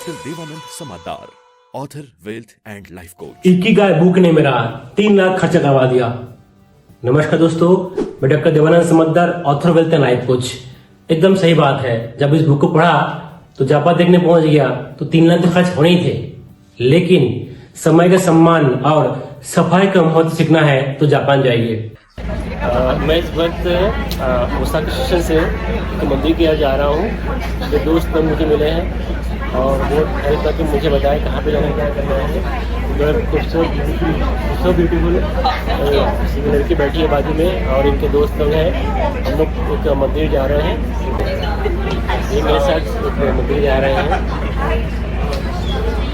Doctor Devanand Samadar, author, wealth and life coach. Ikigai book ने मेरा 3 लाख खर्चा करवा दिया। नमस्कार दोस्तों, मैं doctor Devanand Samadar, author, wealth and life coach. एकदम सही बात है। जब इस बुक को पढ़ा तो जापान देखने पहुंच गया तो 3 लाख तो खर्च होने ही थे, लेकिन समय का सम्मान और सफाई का महत्व सीखना है तो जापान जाइए। मैं इस वक्त ओसाका स्टेशन से मंदिर की ओर जा रहा हूँ। जो दोस्त मुझे मिले हैं और वो हेल्प करके मुझे बताया कहाँ पे जाना है, क्या करना है। खूबसूरत ब्यूटीफुल लड़की बैठी है बाजू में और इनके दोस्त लोग हैं। हम लोग एक मंदिर जा रहे हैं, ये मेरे साथ एक मंदिर जा रहे हैं।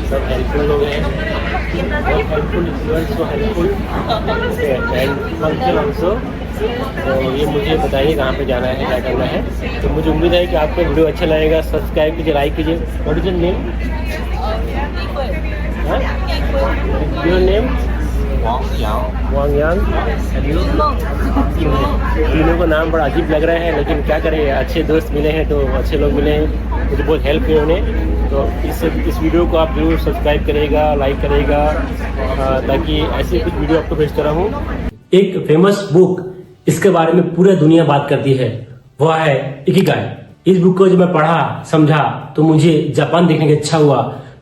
सब हेल्पफुल लोग हैं, बहुत helpful, so helpful and function also. तो ये मुझे बताइए कहाँ पे जाना है, क्या करना है। तो मुझे उम्मीद है कि आपको वीडियो अच्छा लगेगा। सब्सक्राइब कीजिए, लाइक कीजिए। What is your name? Your name? Wang Yang. तीनों का नाम बड़ा अजीब लग रहा है, लेकिन क्या करें, अच्छे दोस्त मिले हैं तो अच्छे लोग मिले हैं, मुझे बहुत हेल्प किया उन्होंने। तो इस वीडियो को आप जरूर सब्सक्राइब करेगा, लाइक करेगा, ताकि ऐसी कुछ वीडियो आपको भेजता रहूँ। एक फेमस बुक इसके बारे में पूरी दुनिया बात करती है, वह है इकिगाई। इस बुक को जब मैं पढ़ा, समझा तो मुझे जापान देखने की इच्छा हुआ।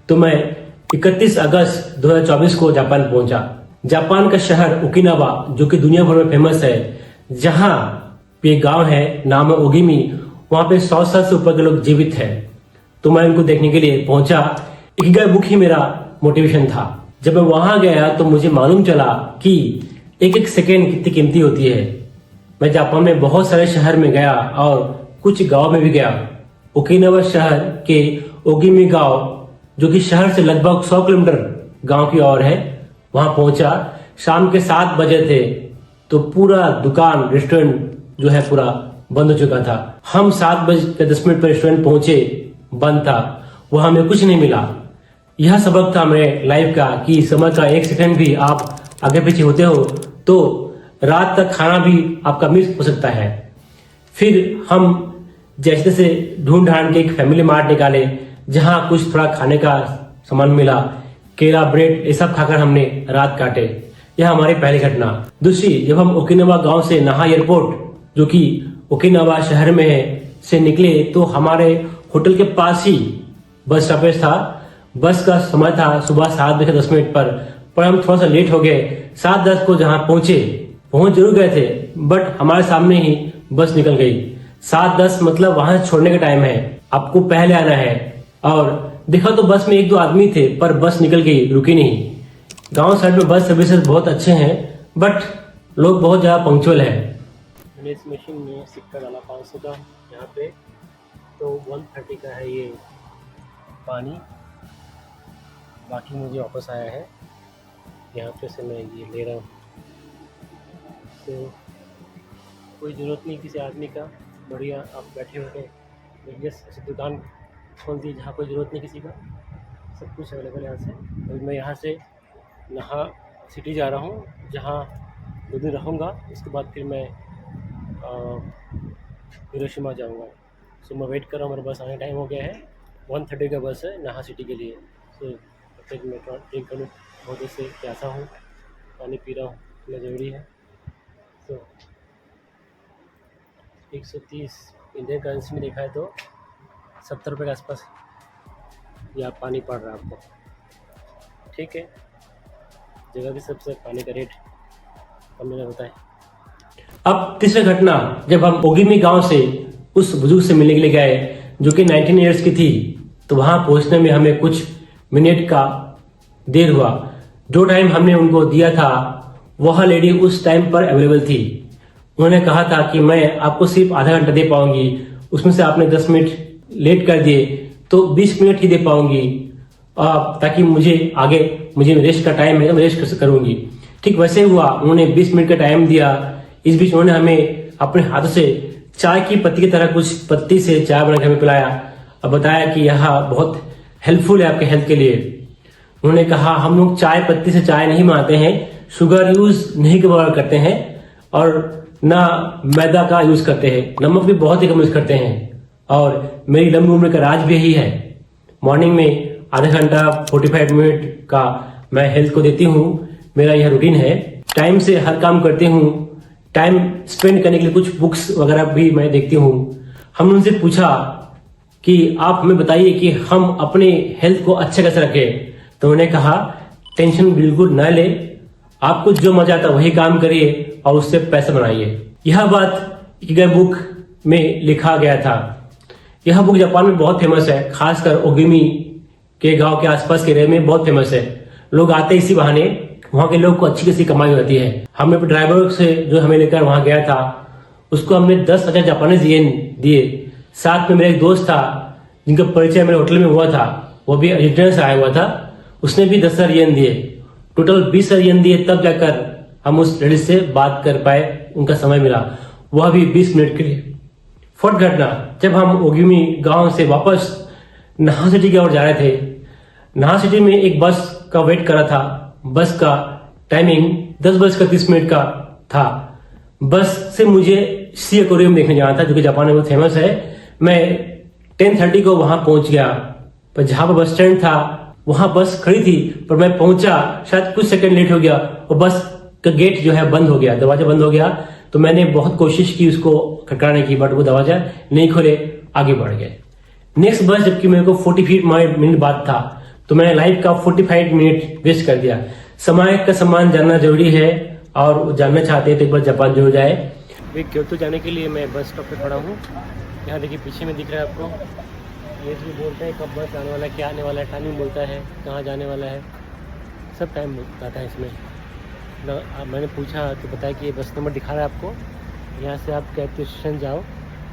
तो मैं 31 अगस्त 2024 को जापान पहुंचा। जापान का शहर ओकिनावा, जो कि दुनिया भर में फेमस है, जहां पे गांव है, नाम है ओगिमी, वहां पे 100 साल से ऊपर के लोग जीवित है। तो मैं उनको देखने के लिए पहुंचा। इकिगाई बुक ही मेरा मोटिवेशन था। जब मैं वहां गया तो मुझे मालूम चला कि एक एक सेकेंड कितनी कीमती होती है। मैं जापान में बहुत सारे शहर में गया और कुछ गांव में भी गया। ओकिनावा शहर के ओगिमी गांव, जो कि शहर से लगभग 100 किलोमीटर गांव की ओर है, वहां पहुंचा। शाम के 7 बजे थे तो पूरा दुकान, रेस्टोरेंट जो है पूरा बंद हो चुका था। हम 7:10 पर रेस्टोरेंट पहुंचे, बंद था, वहां हमें कुछ नहीं मिला। यह सबक था मेरे लाइफ का कि समय का 1 सेकंड भी आप आगे पीछे होते हो तो रात तक खाना भी आपका मिस हो सकता है। फिर हम जैसे से ढूंढ ढांड के एक फैमिली मार्ट निकाले, जहां कुछ थोड़ा खाने का सामान मिला, केला, ब्रेड, ये सब खाकर हमने रात काटे। यह हमारी पहली घटना। दूसरी, जब हम ओकिनावा गांव से नाहा एयरपोर्ट, जो कि ओकिनावा शहर में है, से निकले तो हमारे होटल के पास ही बस स्टॉपेज था। बस का समय था सुबह 7:10 पर हम थोड़ा सा लेट हो गए। 7:10 को जहां पहुंच जरूर गए थे, बट हमारे सामने ही बस निकल गई। 7:10 मतलब वहां से छोड़ने का टाइम है, आपको पहले आना है। और देखा तो बस में 1-2 आदमी थे, पर बस निकल गई, रुकी नहीं। गांव साइड में बस सर्विसेज बहुत अच्छे हैं, बट लोग बहुत ज्यादा पंक्चुअल है। मैंने इस मशीन में सिक्का डाला 500 का, यहाँ पे तो 130 का है ये पानी। बाकी मुझे वापस आया है, यहाँ पे से मैं ये ले रहा हूँ। तो कोई ज़रूरत नहीं किसी आदमी का, बढ़िया आप बैठे बैठे बिजनेस ऐसी दुकान खोल दी जहाँ कोई ज़रूरत नहीं किसी का, सब कुछ अवेलेबल यहाँ से। और मैं यहाँ से नाहा सिटी जा रहा हूँ, जहाँ 2 दिन रहूँगा। उसके बाद फिर मैं हिरोशिमा जाऊँगा। सो मैं वेट कर रहा हूँ, मेरा बस आने टाइम हो गया है। 1:30 का बस है नाहा सिटी के लिए। सो तब तक मैं थोड़ा ड्रिंक करूँ, बहुत देर से प्यासा हूँ, पानी पी रहा हूँ, इतना ज़रूरी है। तो 130 इंडियन करेंसी में देखा है तो 70 रुपये के आसपास या पानी पड़ रहा है आपको। ठीक है, जगह की सबसे पानी का रेट कम नहीं होता है। अब तीसरी घटना, जब हम ओगिमी गांव से उस बुजुर्ग से मिलने के लिए गए, जो कि 19 ईयर्स की थी, तो वहां पहुंचने में हमें कुछ मिनट का देर हुआ। जो टाइम हमने उनको दिया था, वह लेडी उस टाइम पर अवेलेबल थी। उन्होंने कहा था कि मैं आपको सिर्फ आधा घंटा दे पाऊंगी, उसमें से आपने 10 मिनट लेट कर दिए तो 20 मिनट ही दे पाऊंगी, ताकि मुझे रेस्ट का टाइम है, मैं रेस्ट करूंगी। ठीक वैसे हुआ, उन्होंने 20 मिनट का टाइम दिया। इस बीच उन्होंने हमें अपने हाथों से चाय की पत्ती की तरह कुछ पत्ती से चाय बनाकर हमें पिलाया और बताया कि यह बहुत हेल्पफुल है आपके हेल्थ के लिए। उन्होंने कहा हम लोग चाय पत्ती से चाय नहीं बनाते हैं, शुगर यूज नहीं करते हैं और ना मैदा का यूज करते हैं, नमक भी बहुत ही कम यूज करते हैं। और मेरी लंबी उम्र का राज भी यही है। मॉर्निंग में आधा घंटा 45 मिनट का मैं हेल्थ को देती हूँ। मेरा यह रूटीन है। टाइम से हर काम करती हूँ। टाइम स्पेंड करने के लिए कुछ बुक्स वगैरह भी मैं देखती हूँ। हमने उनसे पूछा कि आप हमें बताइए कि हम अपने हेल्थ को अच्छा कैसे रखें। तो उन्होंने कहा टेंशन बिल्कुल न ले, आपको जो मजा आता वही काम करिए और उससे पैसा बनाइए। यह बात इकिगाई बुक में लिखा गया था। यह बुक जापान में बहुत फेमस है, खासकर ओगिमी के गांव के आसपास के एरिया में बहुत फेमस है। लोग आते इसी बहाने, वहां के लोग को अच्छी खासी कमाई होती है। हमने अपने ड्राइवर से जो हमें लेकर वहां गया था उसको हमने 10,000 जापानीज येन दिए। साथ में मेरा एक दोस्त था जिनका परिचय मेरे होटल में हुआ था, वो भी अर्जेंटीना से आया हुआ था, उसने भी 10,000 येन दिए। टोटल 20,000 येन दिए, तब जाकर हम उस लेडीज से बात कर पाए, उनका समय मिला, वह भी 20 मिनट के लिए। फोर्थ घटना, जब हम ओगिमी गांव से वापस नाहा सिटी की ओर जा रहे थे, नाहा सिटी में एक बस का वेट कर रहा था। बस का टाइमिंग 10:30 का था। बस से मुझे सी एक्वेरियम देखने जाना था जो कि जापान में बहुत फेमस है। मैं 10:30 को वहां पहुंच गया, पर जहां पर बस स्टैंड था वहां बस खड़ी थी, पर मैं पहुंचा शायद कुछ सेकंड लेट हो गया और बस का गेट जो है बंद हो गया, दरवाजा बंद हो गया। तो मैंने बहुत कोशिश की उसको खटकाने की, बट वो दरवाजा नहीं खोले, आगे बढ़ गए। नेक्स्ट बस जबकि मेरे को 45 मिनट बाद था, तो मैंने लाइफ का 45 मिनट वेस्ट कर दिया। समय का सम्मान जानना जरूरी है, और जानना चाहते हैं तो एक बार जापान जरूर जाए। क्योतो जाने के लिए मैं बस स्टॉप पे खड़ा हूँ। यहाँ देखिए पीछे में दिख रहा है आपको, ये भी बोलता है कब बस आने वाला है, क्या आने वाला है, टाइमिंग बोलता है, कहाँ जाने वाला है, सब टाइम बताता है इसमें। मैंने पूछा तो बताया कि ये बस नंबर दिखा रहा है आपको, यहाँ से आप कैब स्टेशन जाओ,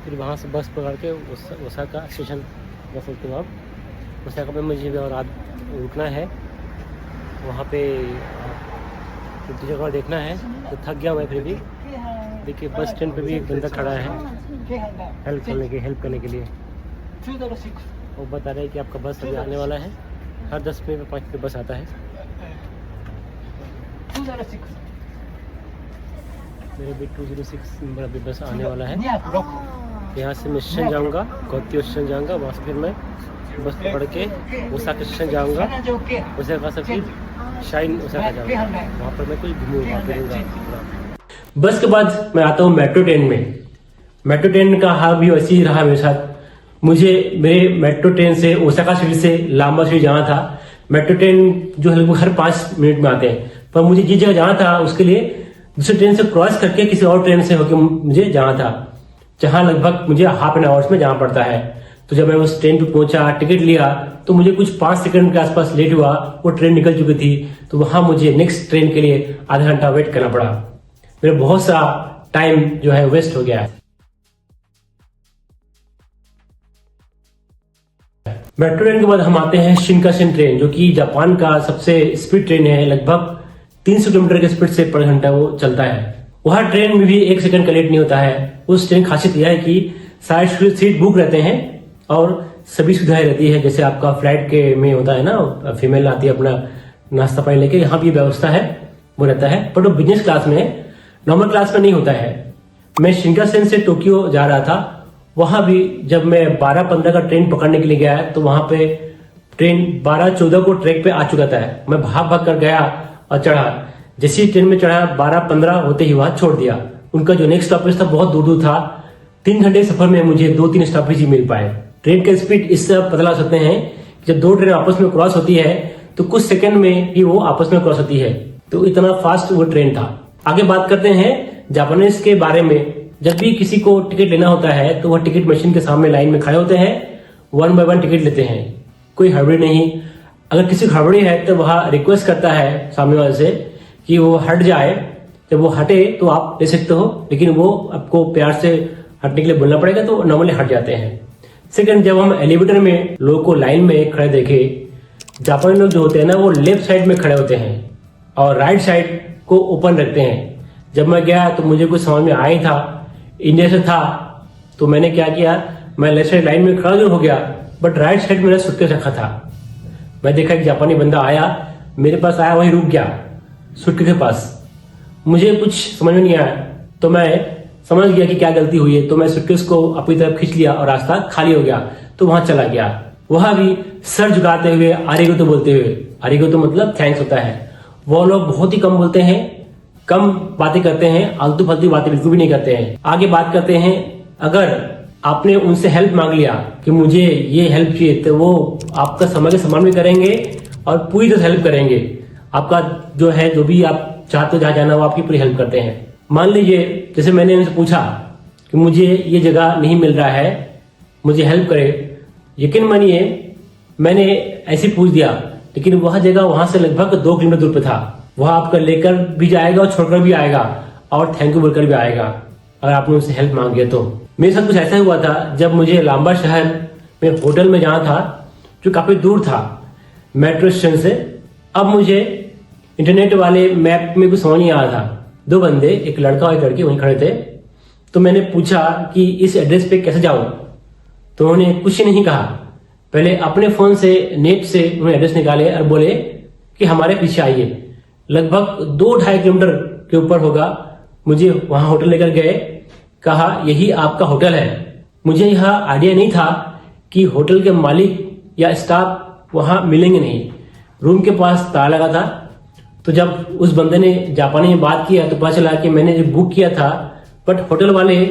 फिर वहाँ से बस पकड़ के ओसाका स्टेशन जा सकते हो आप। ओसाका में मुझे भी और रात रुकना है, वहाँ पे कुछ जगह देखना है। तो थक गया मैं, फिर भी देखिए बस स्टैंड पे भी एक बंदा खड़ा है हेल्प करने के लिए। वो बता रहे हैं कि आपका बस अभी आने वाला है, हर 10 मिनट में 5 मिनट बस आता है। मेरे भी 206 नंबर अभी बस आने वाला है। यहाँ से मैं स्टेशन जाऊँगा, गोत्यो स्टेशन जाऊँगा, वहाँ से फिर मैं बस पकड़ के ओसाका स्टेशन जाऊँगा, ओसाका से फिर शाइन ओसाका जाऊँगा, वहाँ पर मैं कुछ घूमूंगा फिरूंगा। बस के बाद मैं आता हूँ मेट्रो ट्रेन में। मेट्रो ट्रेन का हाल भी वैसे ही रहा मेरे साथ। मुझे मेरे मेट्रो ट्रेन से ओसाका सिटी से लांबा सिटी जाना था। मेट्रो ट्रेन जो है लगभग हर 5 मिनट में आते हैं, पर मुझे जिस जगह जाना था उसके लिए दूसरी ट्रेन से क्रॉस करके किसी और ट्रेन से होकर मुझे जाना था, जहाँ लगभग मुझे हाफ एन आवर्स में जाना पड़ता है। तो जब मैं उस ट्रेन पे पहुंचा, टिकट लिया, तो मुझे कुछ 5 सेकंड के आसपास लेट हुआ, वो ट्रेन निकल चुकी थी। तो वहां मुझे नेक्स्ट ट्रेन के लिए आधा घंटा वेट करना पड़ा। मेरा बहुत सा टाइम जो है वेस्ट हो गया। मेट्रो ट्रेन के बाद हम आते हैं शिनकानसेन ट्रेन, जो कि जापान का सबसे स्पीड ट्रेन है। लगभग 300 किलोमीटर के स्पीड से पर घंटा वो चलता है। वह ट्रेन में भी 1 सेकंड का लेट नहीं होता है। उस ट्रेन की खासियत यह है कि सारे सीट बुक रहते हैं और सभी सुविधाएं रहती है, जैसे आपका फ्लाइट के में होता है ना, फीमेल आती है अपना नाश्ता पानी लेके, यहाँ भी व्यवस्था है, वो रहता है। पर वो बिजनेस क्लास में है, नॉर्मल क्लास में नहीं होता है। मैं शिनकानसेन से टोक्यो जा रहा था, वहां भी जब मैं 12:15 का ट्रेन पकड़ने के लिए गया तो वहां पे ट्रेन 12:14 को ट्रैक पे आ चुका था। मैं भाग कर गया और चढ़ा। जैसे ही ट्रेन में चढ़ा 12:15 होते ही वहां छोड़ दिया। उनका जो नेक्स्ट स्टॉपेज था बहुत दूर था। 3 घंटे सफर में मुझे 2-3 स्टॉपेज ही मिल पाए। ट्रेन का स्पीड इससे आप पता लगा सकते हैं, जब 2 ट्रेन आपस में क्रॉस होती है तो कुछ सेकंड में ही वो आपस में क्रॉस होती है। तो इतना फास्ट वो ट्रेन था। आगे बात करते हैं जापानीज के बारे में। जब भी किसी को टिकट लेना होता है तो वह टिकट मशीन के सामने लाइन में खड़े होते हैं, 1 बाय 1 टिकट लेते हैं, कोई हड़बड़ी नहीं। अगर किसी हड़बड़ी है तो वह रिक्वेस्ट करता है सामने वाले से कि वो हट जाए। जब वो हटे तो आप ले सकते हो, लेकिन वो आपको प्यार से हटने के लिए बोलना पड़ेगा, तो नॉर्मली हट जाते हैं। सेकंड, जब हम एलिवेटर में लोगों को लाइन में खड़े देखे, जापानी लोग जो होते हैं ना, वो लेफ्ट साइड में खड़े होते हैं और राइट साइड को ओपन रखते हैं। जब मैं गया तो मुझे कुछ समझ में आया ही था, इंडिया से था, तो मैंने क्या किया, मैं लेफ्ट साइड लाइन में खड़ा जो हो गया, बट राइट साइड मेरा सूटकेस रखा था। मैं देखा एक जापानी बंदा आया, मेरे पास आया, वहीं रुक गया सूटकेस के पास। मुझे कुछ समझ में नहीं आया, तो मैं समझ गया कि क्या गलती हुई है, तो मैं सूटकेस को अपनी तरफ खींच लिया और रास्ता खाली हो गया, तो वहां चला गया। वह भी सर झुकाते हुए आरिगोतो बोलते हुए, आरिगोतो मतलब थैंक्स होता है। वो लोग बहुत ही कम बोलते हैं, कम बातें करते हैं, आलतू फालतू बातें बिल्कुल भी नहीं करते हैं। आगे बात करते हैं, अगर आपने उनसे हेल्प मांग लिया कि मुझे ये हेल्प चाहिए, तो वो आपका समय के समान भी करेंगे और पूरी तरह हेल्प करेंगे। आपका जो है, जो भी आप चाहते हो जहाँ जाना, वो आपकी पूरी हेल्प करते हैं। मान लीजिए जैसे मैंने उनसे पूछा कि मुझे ये जगह नहीं मिल रहा है, मुझे हेल्प करे। यकीन मानिए मैंने ऐसे पूछ दिया, लेकिन वह जगह वहां से लगभग 2 किलोमीटर दूर पे था। वह आपका लेकर भी जाएगा और छोड़कर भी आएगा और थैंक यू बोलकर भी आएगा, अगर आपने उनसे हेल्प मांगी तो। मेरे साथ कुछ ऐसा हुआ था जब मुझे लांबा शहर में होटल में जाना था, जो काफी दूर था मेट्रो स्टेशन से। अब मुझे इंटरनेट वाले मैप में कुछ समझ नहीं आ रहा था। 2 बंदे, एक लड़का और एक लड़की वहीं खड़े थे। तो मैंने पूछा कि इस एड्रेस पे कैसे जाऊं, तो उन्होंने कुछ ही नहीं कहा। पहले अपने फोन से नेट से उन्होंने एड्रेस निकाले और बोले कि हमारे पीछे आइए। लगभग 2-2.5 किलोमीटर के ऊपर होगा। मुझे वहां होटल लेकर गए, कहा यही आपका होटल है। मुझे यह आइडिया नहीं था कि होटल के मालिक या स्टाफ वहां मिलेंगे नहीं। रूम के पास ताला लगा था। तो जब उस बंदे ने जापानी में बात किया तो पता चला कि मैंने जो बुक किया था, बट होटल वाले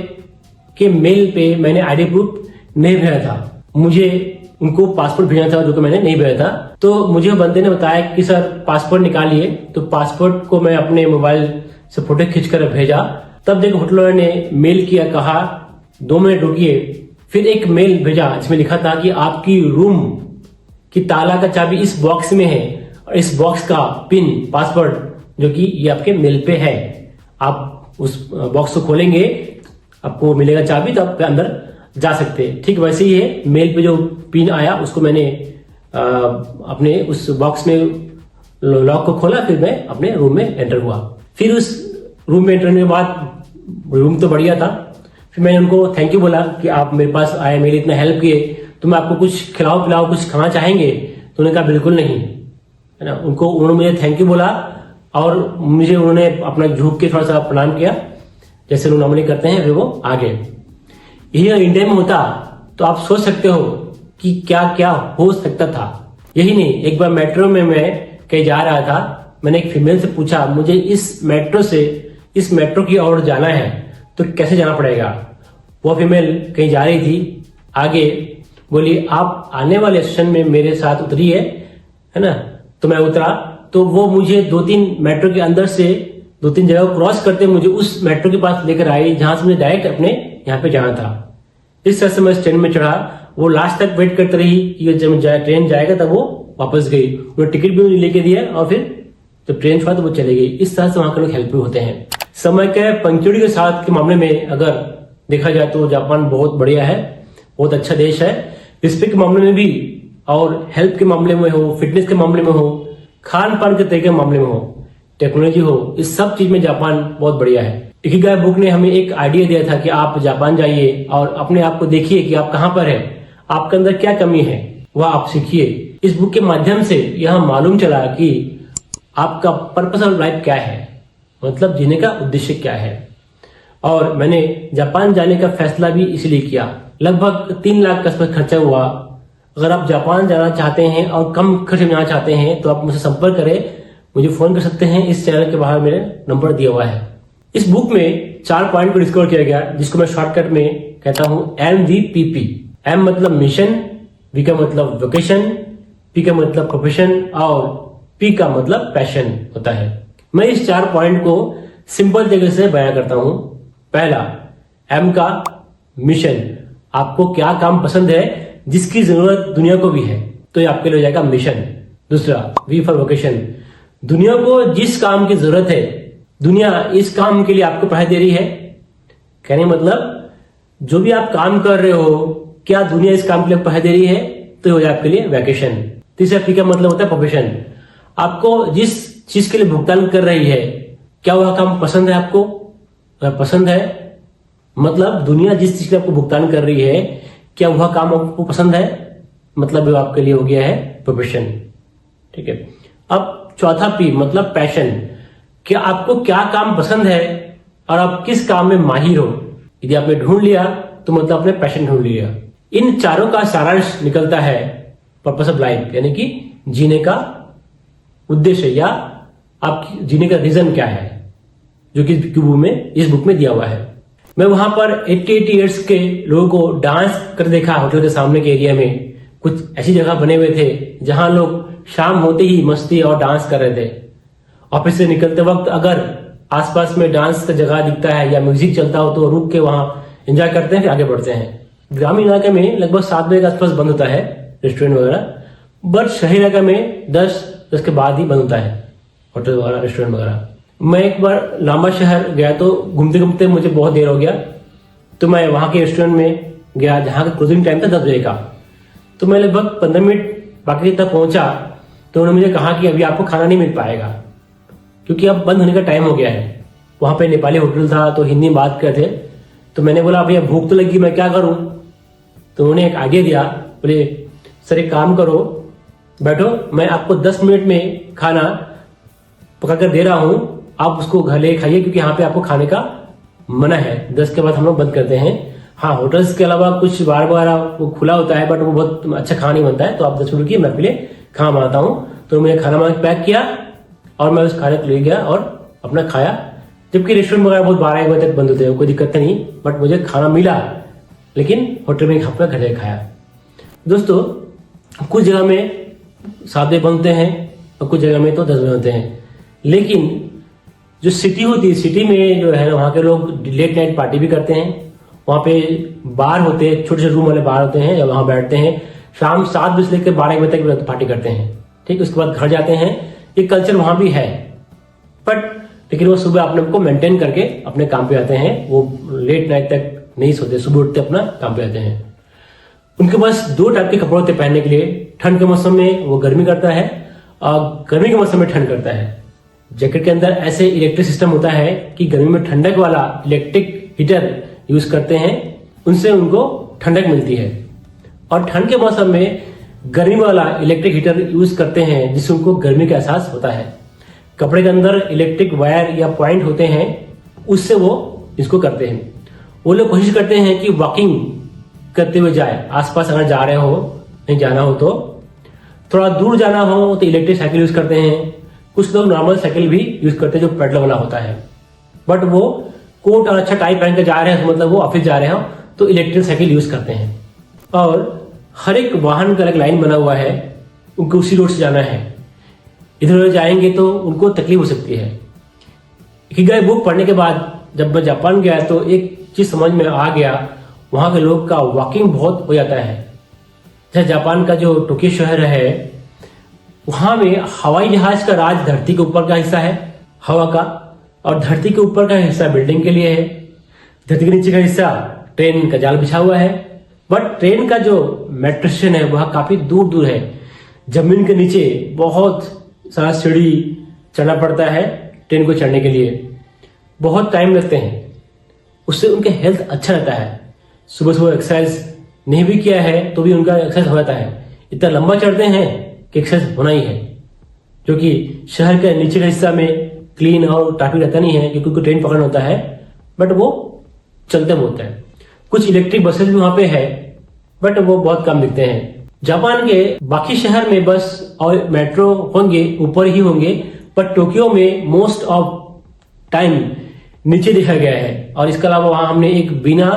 के मेल पे मैंने आईडी प्रूफ नहीं भेजा था। मुझे उनको पासपोर्ट भेजना था, जो कि मैंने नहीं भेजा था। तो मुझे बंदे ने बताया कि सर पासपोर्ट निकालिए। तो पासपोर्ट को मैं अपने मोबाइल से फोटो खींचकर भेजा। तब देखो होटल वाले ने मेल किया, कहा 2 मिनट रुकिए। फिर एक मेल भेजा जिसमें लिखा था कि आपकी रूम की ताला का चाबी इस बॉक्स में है और इस बॉक्स का पिन पासवर्ड जो कि ये आपके मेल पे है। आप उस बॉक्स को खोलेंगे, आपको मिलेगा चाबी, तो आप अंदर जा सकते हैं। ठीक वैसे ही है, मेल पे जो पिन आया उसको मैंने अपने उस बॉक्स में लॉक को खोला। फिर मैं अपने रूम में एंटर हुआ। फिर उस रूम में एंटर होने के बाद रूम तो बढ़िया था। फिर मैंने उनको थैंक यू बोला कि आप मेरे पास आए, मेरी इतना हेल्प किए, तो मैं आपको कुछ खिलाओ पिलाओ, कुछ खाना चाहेंगे? तो उन्होंने कहा बिल्कुल नहीं, है ना। उन्होंने मुझे थैंक यू बोला और मुझे उन्होंने अपना झुक के थोड़ा सा प्रणाम किया, जैसे लोग नॉर्मली करते हैं। फिर वो आगे। यही इंडिया में होता तो आप सोच सकते हो कि क्या क्या हो सकता था। यही नहीं, एक बार मेट्रो में मैं कहीं जा रहा था। मैंने एक फीमेल से पूछा, मुझे इस मेट्रो से इस मेट्रो की ओर जाना है तो कैसे जाना पड़ेगा? वो फीमेल कहीं जा रही थी, आगे बोली आप आने वाले स्टेशन में मेरे साथ उतरी है ना। तो मैं उतरा, तो वो मुझे 2-3 मेट्रो के अंदर से 2-3 जगह क्रॉस करते मुझे उस मेट्रो के पास लेकर आई जहां से मुझे डायरेक्ट अपने यहाँ पे जाना था। इस तरह से मैं ट्रेन में चढ़ा। वो लास्ट तक वेट करते रही कि जब ट्रेन जाएगा तब वो वापस गई। उन्होंने टिकट भी मुझे लेके दिया और फिर जब ट्रेन छोड़ा तो वो चले गई। इस तरह से वहां के लोग हेल्पफुल होते हैं। समय के पंक्चुअलिटी के साथ के मामले में अगर देखा जाए तो जापान बहुत बढ़िया है, बहुत अच्छा देश है। रिस्पेक्ट के मामले में भी, और हेल्प के मामले में हो, फिटनेस के मामले में हो, खान पान के तरीके के मामले में हो, टेक्नोलॉजी हो, इस सब चीज में जापान बहुत बढ़िया है। इकिगाई बुक ने हमें एक आइडिया दिया था कि आप जापान जाइए और अपने आप को देखिए कि आप कहां पर है, आपके अंदर क्या कमी है, वह आप सीखिए। इस बुक के माध्यम से यह मालूम चला कि आपका पर्पस ऑफ लाइफ क्या है, मतलब जीने का उद्देश्य क्या है। और मैंने जापान जाने का फैसला भी इसलिए किया। लगभग 3 लाख का खर्चा हुआ। अगर आप जापान जाना चाहते हैं और कम खर्च में जाना चाहते हैं तो आप मुझसे संपर्क करें, मुझे फोन कर सकते हैं। इस चैनल के बाहर मेरे नंबर दिया हुआ है। इस बुक में 4 पॉइंट को डिस्कवर किया गया, जिसको मैं शॉर्टकट में कहता हूं MVP। M मतलब मिशन, V का मतलब वोकेशन, P का मतलब प्रोफेशन और P का मतलब पैशन होता है। मैं इस 4 पॉइंट को सिंपल तरीके से बयां करता हूं। पहला, M का मिशन, आपको क्या काम पसंद है जिसकी जरूरत दुनिया को भी है, तो ये आपके लिए हो जाएगा मिशन। दूसरा, V फॉर वोकेशन, दुनिया को जिस काम की जरूरत है, दुनिया इस काम के लिए आपको पढ़ाई दे रही है। कहने मतलब जो भी आप काम कर रहे हो, क्या दुनिया इस काम के लिए पढ़ाई दे रही है, तो हो जाए आपके लिए वैकेशन। तीसरा, P का मतलब होता है प्रोफेशन, आपको जिस चीज के लिए भुगतान कर रही है, क्या वह काम पसंद है आपको? अगर पसंद है, मतलब दुनिया जिस चीज के लिए आपको भुगतान कर रही है, क्या वह काम आपको पसंद है, मतलब वो आपके लिए हो गया है प्रोफेशन। ठीक है। अब चौथा P मतलब पैशन, कि आपको क्या काम पसंद है और आप किस काम में माहिर हो। यदि आपने ढूंढ लिया तो मतलब आपने पैशन ढूंढ लिया। इन चारों का सारांश निकलता है पर्पस ऑफ लाइफ, यानी कि जीने का उद्देश्य या आपकी जीने का रीजन क्या है, जो कि इस बुक में दिया हुआ है। मैं वहां पर 88 ईयर्स के लोगों को डांस कर देखा होटल के सामने के एरिया में। कुछ ऐसी जगह बने हुए थे जहां लोग शाम होते ही मस्ती और डांस कर रहे थे। ऑफिस से निकलते वक्त अगर आसपास में डांस का जगह दिखता है या म्यूजिक चलता हो तो रुक के वहां एंजॉय करते हैं, फिर आगे बढ़ते हैं। ग्रामीण इलाके में लगभग 7 बजे के आसपास बंद होता है रेस्टोरेंट वगैरह, बट शहरी इलाके में 10 के बाद ही बंद होता है होटल वगैरह, रेस्टोरेंट वगैरह। मैं एक बार लांबा शहर गया तो घूमते घूमते मुझे बहुत देर हो गया, तो मैं वहां के रेस्टोरेंट में गया जहां का क्लोजिंग टाइम था 10 बजे का। तो मैं लगभग 15 मिनट बाकी तक पहुंचा तो उन्होंने मुझे कहा कि अभी आपको खाना नहीं मिल पाएगा क्योंकि अब बंद होने का टाइम हो गया है। वहां पे नेपाली होटल था तो हिंदी में बात करते थे, तो मैंने बोला भैया भूख तो लगी, मैं क्या करूं? तो उन्होंने एक आइडिया दिया, बोले सर एक काम करो, बैठो, मैं आपको 10 मिनट में खाना पका कर दे रहा हूं, आप उसको घर ले खाइए क्योंकि यहाँ पे आपको खाने का मना है, 10 के बाद हम लोग बंद करते हैं। हाँ, होटल्स के अलावा कुछ बार वगैरह वो खुला होता है बट वो बहुत अच्छा खाना नहीं बनता है, तो आप 10 मिनट की मैं आपके लिए खाना बनाता हूँ। तो मुझे खाना बना पैक किया और मैं उस खाने को ले गया और अपना खाया, जबकि रेस्टोरेंट वगैरह बहुत 12-1 बजे तक बंद होते हैं, कोई दिक्कत नहीं, बट मुझे खाना मिला, लेकिन होटल में अपना घर जाकर खाया। दोस्तों, कुछ जगह में 7 बजे बनते हैं और कुछ जगह में तो 10 बजे होते हैं, लेकिन जो सिटी होती है, सिटी में जो है वहाँ के लोग लेट नाइट पार्टी भी करते हैं। वहाँ पे बार होते हैं, छोटे छोटे रूम वाले बार होते हैं, वहाँ बैठते हैं, शाम 7 बजे से लेकर 12 बजे तक पार्टी करते हैं, ठीक, उसके बाद घर जाते हैं। ये कल्चर वहाँ भी है, बट लेकिन वो सुबह अपने को मेंटेन करके अपने काम पे आते हैं, वो लेट नाइट तक नहीं सोते, सुबह उठते अपना काम पे आते हैं। उनके पास 2 टाइप के कपड़े होते हैं पहनने के लिए। ठंड के मौसम में वो गर्मी करता है और गर्मी के मौसम में ठंड करता है। जैकेट के अंदर ऐसे इलेक्ट्रिक सिस्टम होता है कि गर्मी में ठंडक वाला इलेक्ट्रिक हीटर यूज करते हैं, उनसे उनको ठंडक मिलती है, और ठंड के मौसम में गर्मी वाला इलेक्ट्रिक हीटर यूज करते हैं जिससे उनको गर्मी का एहसास होता है। कपड़े के अंदर इलेक्ट्रिक वायर या पॉइंट होते हैं, उससे वो इसको करते हैं। वो लोग कोशिश करते हैं कि वॉकिंग करते हुए जाए, आसपास अगर जा रहे हो, नहीं जाना हो तो थोड़ा दूर जाना हो तो इलेक्ट्रिक साइकिल यूज करते हैं। कुछ लोग नॉर्मल साइकिल भी यूज करते हैं जो पेडल वाला होता है, बट वो कोट और अच्छा टाई पहन के जा रहे हैं, मतलब वो ऑफिस जा रहे हो तो इलेक्ट्रिक साइकिल यूज करते हैं। और हर एक वाहन का एक लाइन बना हुआ है, उनको उसी रोड से जाना है, इधर उधर जाएंगे तो उनको तकलीफ हो सकती है। इकिगाई बुक पढ़ने के बाद जब मैं जापान गया तो एक चीज समझ में आ गया, वहां के लोग का वॉकिंग बहुत हो जाता है। जैसे जापान का जो टोक्यो शहर है, वहां में हवाई जहाज का राज धरती के ऊपर का हिस्सा है हवा का, और धरती के ऊपर का हिस्सा बिल्डिंग के लिए है, धरती के नीचे का हिस्सा ट्रेन का जाल बिछा हुआ है। बट ट्रेन का जो मेट्रो स्टेशन है वह काफी दूर दूर है, जमीन के नीचे बहुत सारा सीढ़ी चढ़ना पड़ता है ट्रेन को चढ़ने के लिए, बहुत टाइम लगते हैं। उससे उनके हेल्थ अच्छा रहता है। सुबह सुबह एक्सरसाइज नहीं भी किया है तो भी उनका एक्सरसाइज हो जाता है। इतना लंबा चढ़ते हैं कि एक्सरसाइज होना ही है, क्योंकि शहर के नीचे के हिस्सा में क्लीन और ट्रैफिक रहता नहीं है क्योंकि उनको ट्रेन पकड़ना होता है, बट वो चलते बहुत है। कुछ इलेक्ट्रिक बसेस भी वहां पे है, बट वो बहुत कम दिखते हैं। जापान के बाकी शहर में बस और मेट्रो होंगे, ऊपर ही होंगे, पर टोक्यो में मोस्ट ऑफ टाइम नीचे देखा गया है। और इसके अलावा वहां हमने एक बिना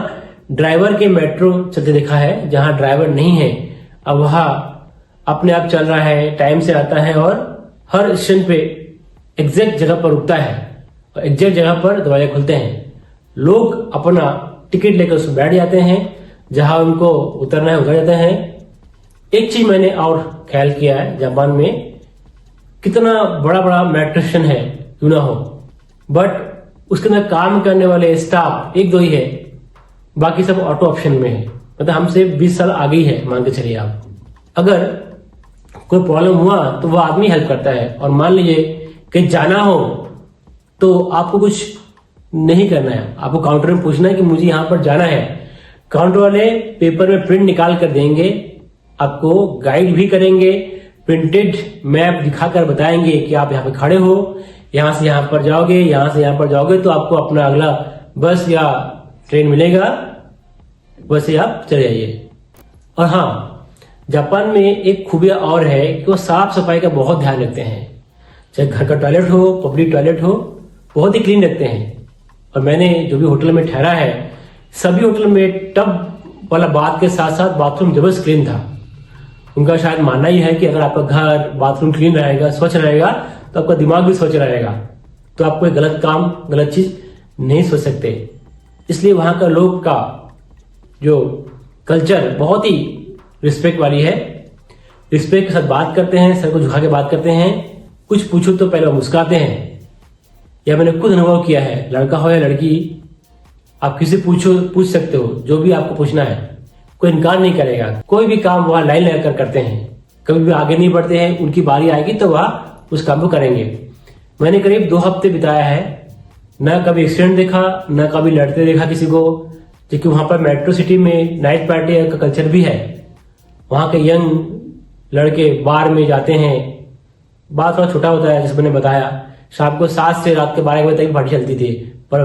ड्राइवर के मेट्रो चलते देखा है, जहां ड्राइवर नहीं है, अब वहां अपने आप चल रहा है, टाइम से आता है और हर स्टेशन पे एग्जैक्ट जगह पर रुकता है और एग्जैक्ट जगह पर दरवाजे खुलते हैं। लोग अपना टिकट लेकर उसमें बैठ जाते हैं, जहां उनको उतरना है उतर जाते हैं। एक चीज मैंने और ख्याल किया है, जापान में कितना बड़ा बड़ा मेट्रो स्टेशन है क्यों ना हो, बट उसके अंदर काम करने वाले स्टाफ 1-2 ही है, बाकी सब ऑटो ऑप्शन में है। मतलब हमसे 20 साल आगे ही है, मान के चलिए आप। अगर कोई प्रॉब्लम हुआ तो वो आदमी हेल्प करता है, और मान लीजिए कहीं जाना हो तो आपको कुछ नहीं करना है, आपको काउंटर में पूछना है कि मुझे यहां पर जाना है, काउंटर वाले पेपर में प्रिंट निकाल कर देंगे, आपको गाइड भी करेंगे, प्रिंटेड मैप दिखाकर बताएंगे कि आप यहाँ पे खड़े हो, यहां से यहां पर जाओगे, यहां से यहां पर जाओगे तो आपको अपना अगला बस या ट्रेन मिलेगा, बस से आप चले जाइए। और हाँ, जापान में एक खूबिया और है कि वो साफ सफाई का बहुत ध्यान रखते हैं। चाहे घर का टॉयलेट हो, पब्लिक टॉयलेट हो, बहुत ही क्लीन रखते हैं। और मैंने जो भी होटल में ठहरा है, सभी होटल में टब वाला बाथ के साथ साथ बाथरूम जबरदस्त क्लीन था। उनका शायद मानना ही है कि अगर आपका घर बाथरूम क्लीन रहेगा, स्वच्छ रहेगा, तो आपका दिमाग भी स्वच्छ रहेगा, तो आप कोई गलत काम, गलत चीज नहीं सोच सकते। इसलिए वहां का लोग का जो कल्चर बहुत ही रिस्पेक्ट वाली है। रिस्पेक्ट के साथ बात करते हैं, सर को झुका के बात करते हैं। कुछ पूछो तो पहले वो मुस्कुराते हैं। यह मैंने खुद अनुभव किया है। लड़का हो या लड़की, आप किसी पूछ सकते हो, जो भी आपको पूछना है, कोई इनकार नहीं करेगा। कोई भी काम वहां लाइन लगाकर करते हैं, कभी भी आगे नहीं बढ़ते हैं। उनकी बारी आएगी तो वह उस काम को करेंगे। मैंने करीब 2 हफ्ते बिताया है, न कभी एक्सीडेंट देखा, न कभी लड़ते देखा किसी को। क्योंकि वहां पर मेट्रो सिटी में नाइट पार्टी का कल्चर भी है। वहां के यंग लड़के बार में जाते हैं। बात थोड़ा छोटा होता है, जैसे मैंने बताया, शाम को 7 से रात के 12 बजे तक पार्टी चलती थी, पर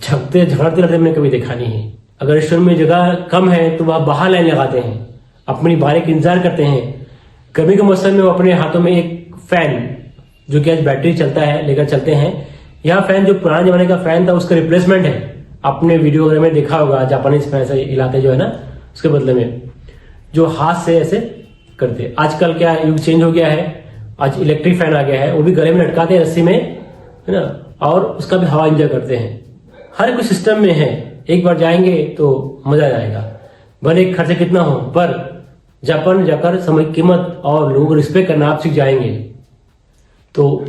झगड़ते लड़ते मैंने कभी देखा नहीं है। अगर रेस्टोरेंट में जगह कम है तो वह बाहर लाइन लगाते हैं, अपनी बारी का इंतजार करते हैं। गर्मी के मौसम में वो अपने हाथों में एक फैन, जो कि आज बैटरी चलता है, लेकर चलते हैं। यह फैन जो पुराने जमाने का फैन था, उसका रिप्लेसमेंट है। आपने वीडियो वगैरह में देखा होगा, जापानीज फैन ऐसे हिलाते जो है ना, उसके बदले में जो हाथ से ऐसे करते। आजकल क्या युग चेंज हो गया है, आज इलेक्ट्रिक फैन आ गया है, वो भी गले में लटकाते हैं रस्सी में, है ना, और उसका भी हवा एंजॉय करते हैं। हर कोई सिस्टम में है। एक बार जाएंगे तो मजा आ जाएगा, भले खर्चा कितना हो, पर जापान जाकर समय कीमत और लोगों को रिस्पेक्ट करना आप सीख जाएंगे। तो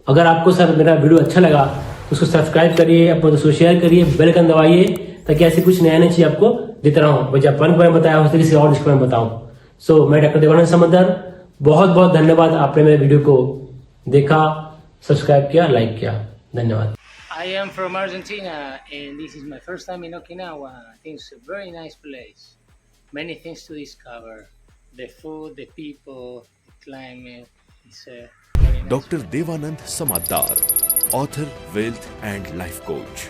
अगर आपको सर मेरा वीडियो अच्छा लगा तो उसको सब्सक्राइब करिए, अपने दोस्तों को शेयर करिए, बेल आइकन दबाइए, ताकि ऐसे कुछ नया चीज आपको देता रहूं। मैं जापान के बारे में बताया, उस किसी और देश के बारे में बताऊं। सो मैं डॉक्टर देवानंद समदर, बहुत बहुत धन्यवाद। आपने मेरे वीडियो को देखा, सब्सक्राइब किया, लाइक किया। धन्यवाद। I am from Argentina and this is my first time in Okinawa. I think it's a very nice place. Many things to discover. The food, the people, the climate. It's a very nice Dr. Devanand Samadar, author, wealth and life coach.